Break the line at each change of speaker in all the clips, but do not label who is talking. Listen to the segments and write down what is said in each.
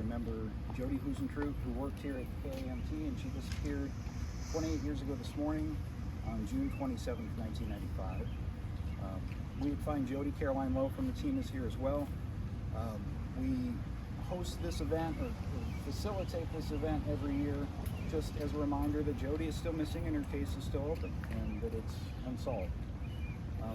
remember Jodi Huisentruit, who worked here at KAMT, and she disappeared 28 years ago this morning on June 27th, 1995. We would find Jodi. Caroline Lowe from the team is here as well. We host this event or facilitate this event every year just as a reminder that Jodi is still missing and her case is still open and that it's unsolved.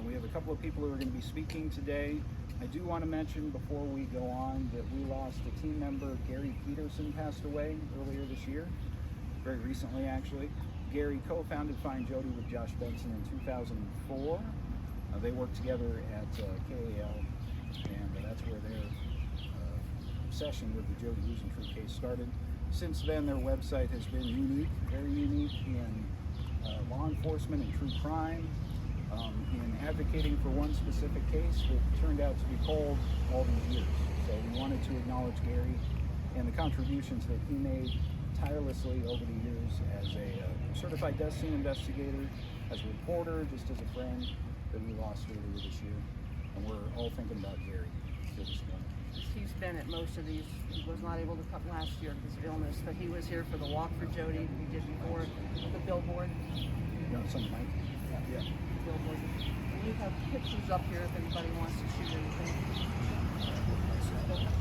We have a couple of people who are going to be speaking today. I do want to mention before we go on that we lost a team member. Gary Peterson passed away earlier this year, very recently actually. Gary co-founded Find Jodi with Josh Benson in 2004. They worked together at KAL, and that's where their obsession with the Jodi Huisentruit case started. Since then, their website has been unique, very unique in law enforcement and true crime, in advocating for one specific case that turned out to be cold all these years. So we wanted to acknowledge Gary and the contributions that he made tirelessly over the years as a certified death scene investigator, as a reporter, just as a friend that we lost earlier this year. And we're all thinking about Gary here this morning.
He's been at most of these. He was not able to come last year because of illness, but he was here for the Walk for Jodi we did before, the billboard.
You know, something like
Yeah. Billboard. And you have pictures up here if anybody wants to shoot anything.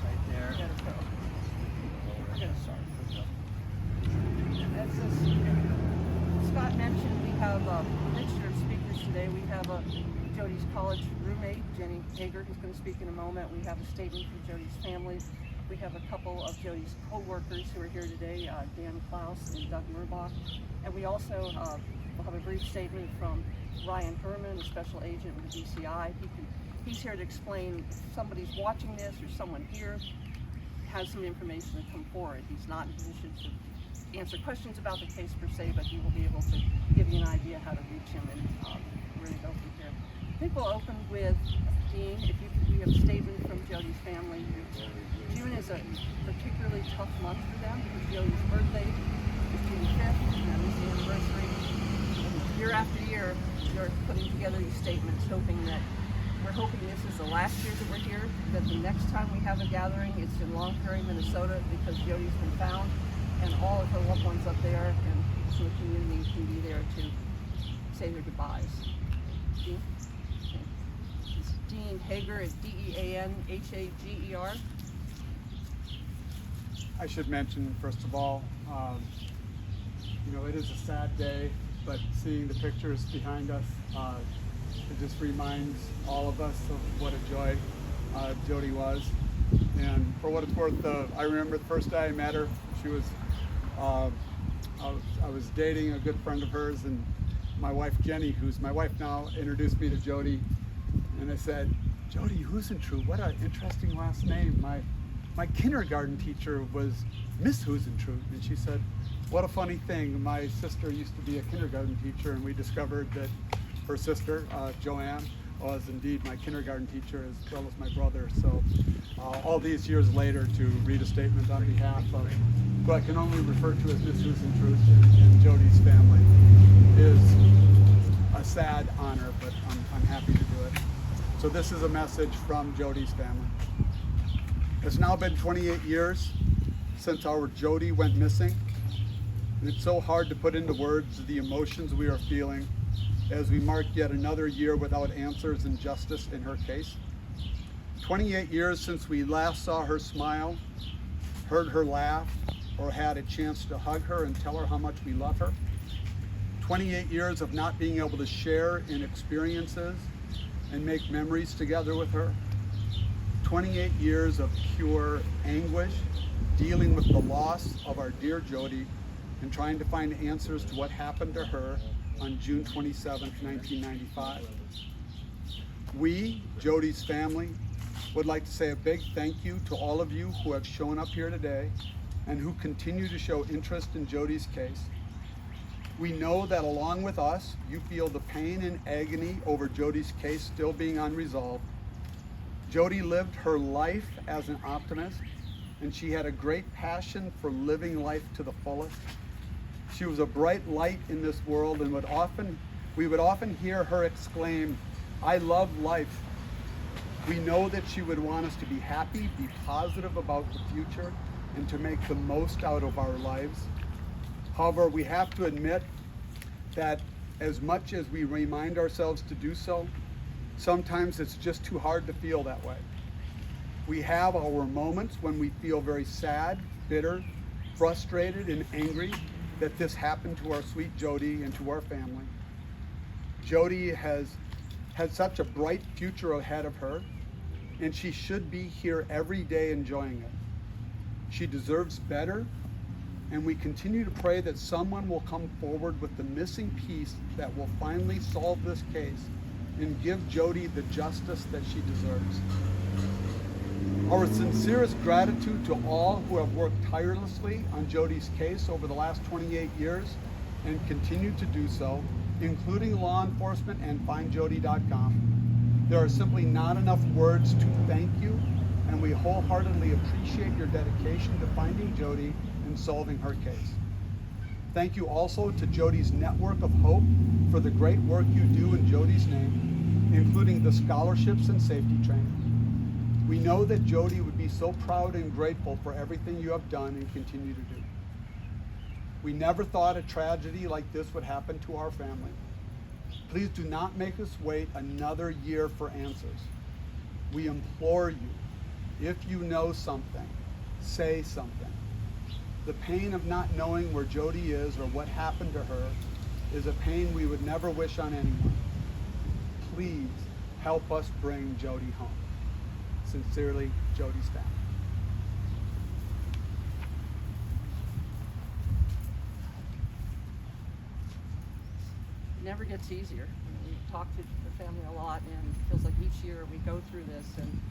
right there.
You gotta go.
Sorry.
As Scott mentioned, we have a mixture of speakers today. We have Jodi's college roommate, Jenny Hager, who's going to speak in a moment. We have a statement from Jodi's family. We have a couple of Jodi's co-workers who are here today, Dan Klaus and Doug Murbach. And we also will have a brief statement from Ryan Herman, a special agent with the DCI. He's here to explain if somebody's watching this or someone here has some information to come forward. He's not in position to answer questions about the case per se, but he will be able to give you an idea how to reach him and where to go from here. I think we'll open with Dean. We have a statement from Jodi's family. June is a particularly tough month for them because Jodi's birthday is June 5th, and that is the anniversary. And year after year, they're putting together these statements, we're hoping this is the last year that we're here, that the next time we have a gathering, it's in Long Prairie, Minnesota, because Jodi's been found, and all of her loved ones up there and people in the community can be there to say their goodbyes. Dean? Okay. This is Dean Hager at DeanHager.
I should mention, first of all, it is a sad day, but seeing the pictures behind us, it just reminds all of us of what a joy Jodi was. And for what it's worth, I remember the first day I met her, she was, I was dating a good friend of hers, and my wife Jenny, who's my wife now, introduced me to Jodi, and I said, Jodi Huisentruit, what an interesting last name. My kindergarten teacher was Miss Huisentruit, and she said, what a funny thing. My sister used to be a kindergarten teacher, and we discovered that her sister, Joanne, was indeed my kindergarten teacher as well as my brother. So all these years later, to read a statement on behalf of who I can only refer to as Miss Huisentruit and Jodi's family is a sad honor, but I'm happy to do it. So this is a message from Jodi's family. It's now been 28 years since our Jodi went missing, and it's so hard to put into words the emotions we are feeling as we mark yet another year without answers and justice in her case. 28 years since we last saw her smile, heard her laugh, or had a chance to hug her and tell her how much we love her. 28 years of not being able to share in experiences and make memories together with her. 28 years of pure anguish, dealing with the loss of our dear Jodi and trying to find answers to what happened to her on June 27, 1995. We, Jodi's family, would like to say a big thank you to all of you who have shown up here today and who continue to show interest in Jodi's case. We know that along with us, you feel the pain and agony over Jodi's case still being unresolved. Jodi lived her life as an optimist, and she had a great passion for living life to the fullest. She was a bright light in this world, and we would often hear her exclaim, "I love life." We know that she would want us to be happy, be positive about the future, and to make the most out of our lives. However, we have to admit that as much as we remind ourselves to do so, sometimes it's just too hard to feel that way. We have our moments when we feel very sad, bitter, frustrated, and angry that this happened to our sweet Jodi and to our family. Jodi has had such a bright future ahead of her, and she should be here every day enjoying it. She deserves better, and we continue to pray that someone will come forward with the missing piece that will finally solve this case and give Jodi the justice that she deserves. Our sincerest gratitude to all who have worked tirelessly on Jodi's case over the last 28 years and continue to do so, including law enforcement and findjodi.com. There are simply not enough words to thank you, and we wholeheartedly appreciate your dedication to finding Jodi and solving her case. Thank you also to Jodi's Network of Hope for the great work you do in Jodi's name, including the scholarships and safety training. We know that Jodi would be so proud and grateful for everything you have done and continue to do. We never thought a tragedy like this would happen to our family. Please do not make us wait another year for answers. We implore you, if you know something, say something. The pain of not knowing where Jodi is or what happened to her is a pain we would never wish on anyone. Please help us bring Jodi home. Sincerely, Jodi's family.
It never gets easier. We talk to the family a lot, and it feels like each year we go through this, and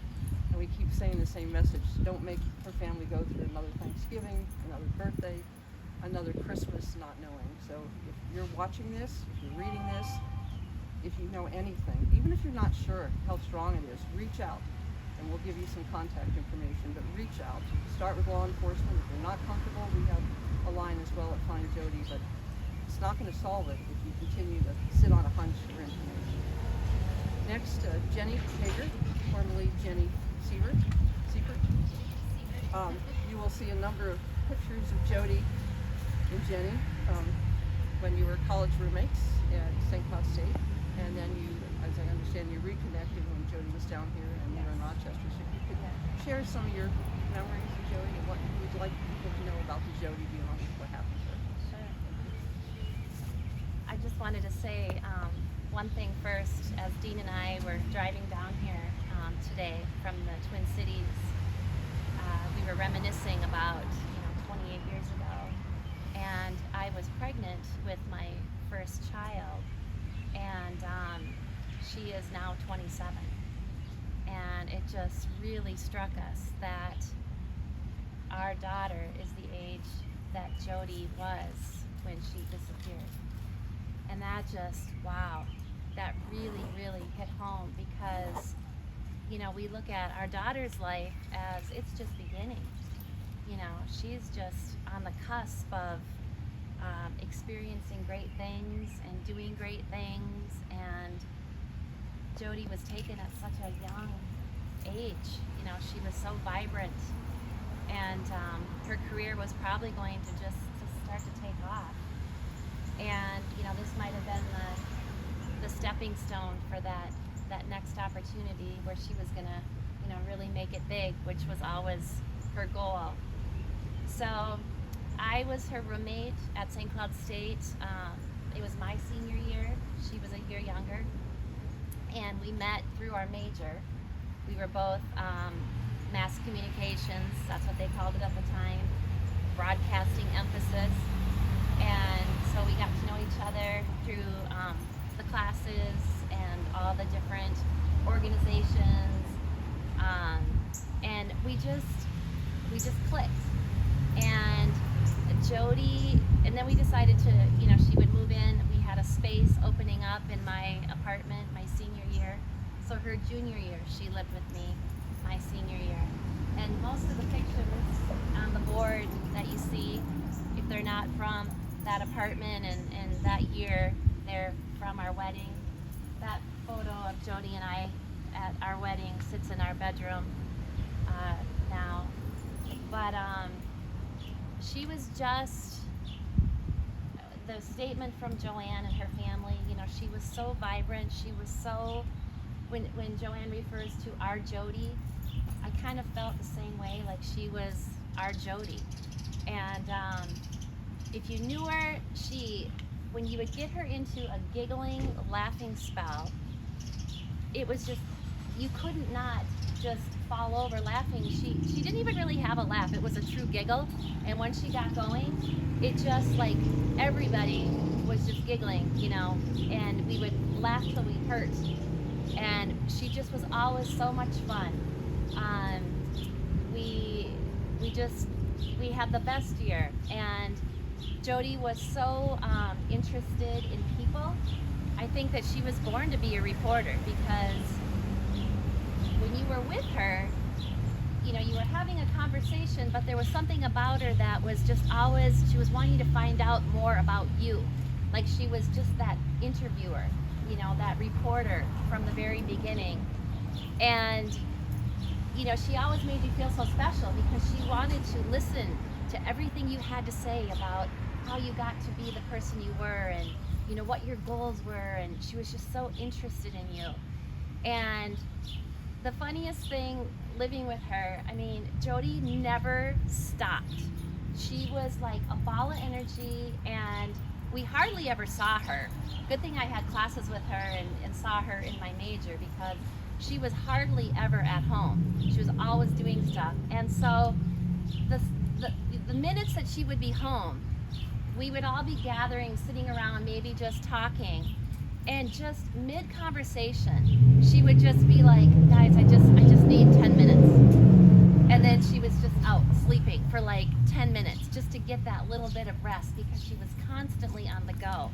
we keep saying the same message. Don't make her family go through another Thanksgiving, another birthday, another Christmas not knowing. So if you're watching this, if you're reading this, if you know anything, even if you're not sure how strong it is, reach out, and we'll give you some contact information, but reach out. Start with law enforcement. If you're not comfortable, we have a line as well at Find Jodi, but it's not going to solve it if you continue to sit on a hunch for information. Next, Jenny Hager, formerly Jenny Siebert. You will see a number of pictures of Jodi and Jenny when you were college roommates at St. Cloud State, and then you, as I understand, you reconnected when Jodi was down here and you were in Rochester. So if you could share some of your memories of Jodi and what you would like people to know about the Jodi beyond what happened to her.
Sure. I just wanted to say one thing first. As Dean and I were driving down here today from the Twin Cities, we were reminiscing about 28 years ago, and I was pregnant with my first child, and she is now 27, and it just really struck us that our daughter is the age that Jodi was when she disappeared. And that just, wow, that really, really hit home, because we look at our daughter's life as it's just beginning. She's just on the cusp of experiencing great things and doing great things, and Jodi was taken at such a young age. She was so vibrant, and her career was probably going to just start to take off. And this might have been the stepping stone for that next opportunity where she was gonna really make it big, which was always her goal. So I was her roommate at St. Cloud State. It was my senior year. She was a year younger, and we met through our major. We were both mass communications, that's what they called it at the time, broadcasting emphasis. And so we got to know each other through the classes and all the different organizations, and we just clicked. And Jodi, and then we decided to, she would move in. We had a space opening up in my apartment my senior year. So her junior year, she lived with me my senior year. And most of the pictures on the board that you see, if they're not from that apartment and that year, they're from our wedding. That photo of Jodi and I at our wedding sits in our bedroom now. But she was just, the statement from Joanne and her family, you know, she was so vibrant. She was so, when Joanne refers to our Jodi, I kind of felt the same way, like she was our Jodi. And if you knew her, when you would get her into a giggling, laughing spell, it was just, you couldn't not just fall over laughing. She didn't even really have a laugh. It was a true giggle. And when she got going, it just like everybody was just giggling, you know, and we would laugh till we hurt. And she just was always so much fun. We had the best year, and Jodi was so interested in people. I think that she was born to be a reporter, because when you were with her, you know, you were having a conversation, but there was something about her that was just always, she was wanting to find out more about you. Like she was just that interviewer, you know, that reporter from the very beginning. And you know, she always made you feel so special because she wanted to listen to everything you had to say about how you got to be the person you were, and you know what your goals were, and she was just so interested in you. And the funniest thing living with her, I mean, Jodi never stopped. She was like a ball of energy, and we hardly ever saw her. Good thing I had classes with her and saw her in my major, because she was hardly ever at home. She was always doing stuff. And so the minutes that she would be home, we would all be gathering, sitting around, maybe just talking. And just mid-conversation, she would just be like, guys, I just need 10 minutes. And then she was just out sleeping for like 10 minutes just to get that little bit of rest, because she was constantly on the go.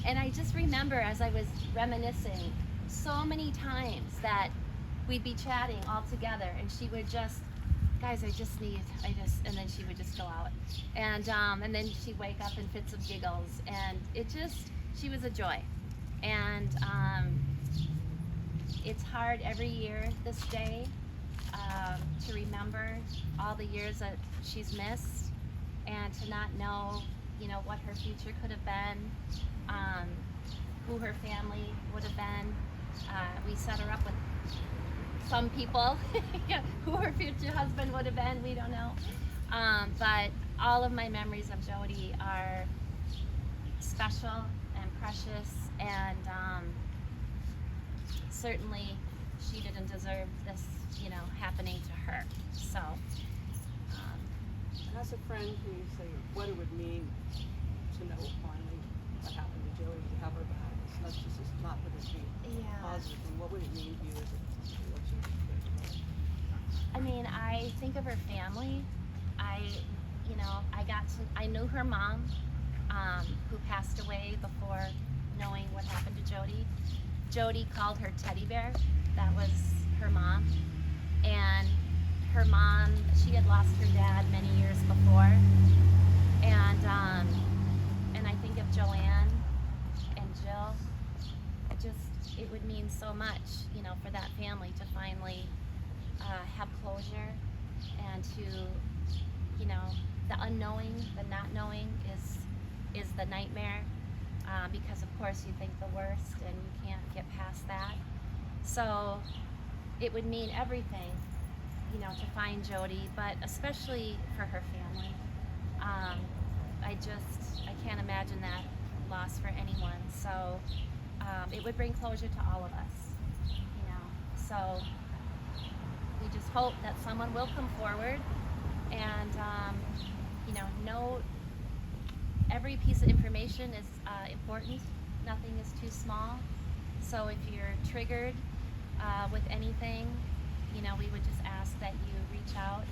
And I just remember, as I was reminiscing, so many times that we'd be chatting all together, and she would just, guys, and then she would just go out. And then she'd wake up in fits of giggles, and she was a joy. And it's hard every year this day to remember all the years that she's missed, and to not know, you know, what her future could have been, who her family would have been. We set her up with some people who her future husband would have been, we don't know. But all of my memories of Jodi are special and precious, and certainly she didn't deserve this, you know, happening to her. So
As a friend, can you say what it would mean to know finally what happened to Jodi, to have her back? It's not that it be positive, and what would it mean to you as what she did?
I mean, I think of her family. I knew her mom, who passed away before knowing what happened to Jodi. Jodi called her teddy bear. That was her mom. And her mom, she had lost her dad many years before. And I think of Joanne and Jill. It would mean so much, you know, for that family to finally have closure, and to, you know, the unknowing, the not knowing is the nightmare, because of course you think the worst and you can't get past that. So it would mean everything, you know, to find Jodi, but especially for her family. I can't imagine that loss for anyone. So it would bring closure to all of us, you know. So we just hope that someone will come forward and, you know every piece of information is important. Nothing is too small. So if you're triggered with anything, you know, we would just ask that you reach out